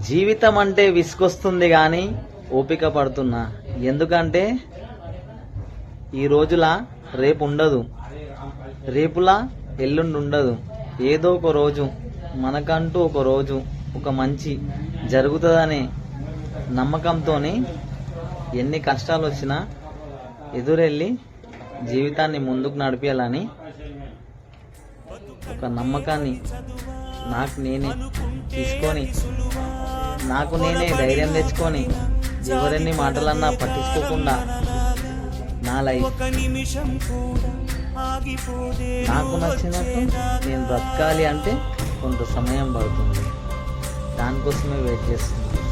జీవితం అంటే విసుకొస్తుంది కానీ ఓపిక పడుతున్నా. ఎందుకంటే ఈ రోజులా రేపు ఉండదు, రేపులా ఎల్లుండి ఉండదు. ఏదో ఒక రోజు మనకంటూ ఒక రోజు ఒక మంచి జరుగుతుందనే నమ్మకంతోని ఎన్ని కష్టాలు వచ్చినా ఎదురెళ్ళి జీవితాన్ని ముందుకు నడిపేయాలని ఒక నమ్మకాన్ని నాకు నేనే తీసుకొని, నాకు నేనే ధైర్యం తెచ్చుకొని, ఎవరెన్ని మాటలన్నా పట్టించుకోకుండా నా లైఫ్ నాకు నచ్చినట్టు నేను బ్రతకాలి అంటే కొంత సమయం పడుతుంది. దానికోసమే వెయిట్ చేస్తున్నాను.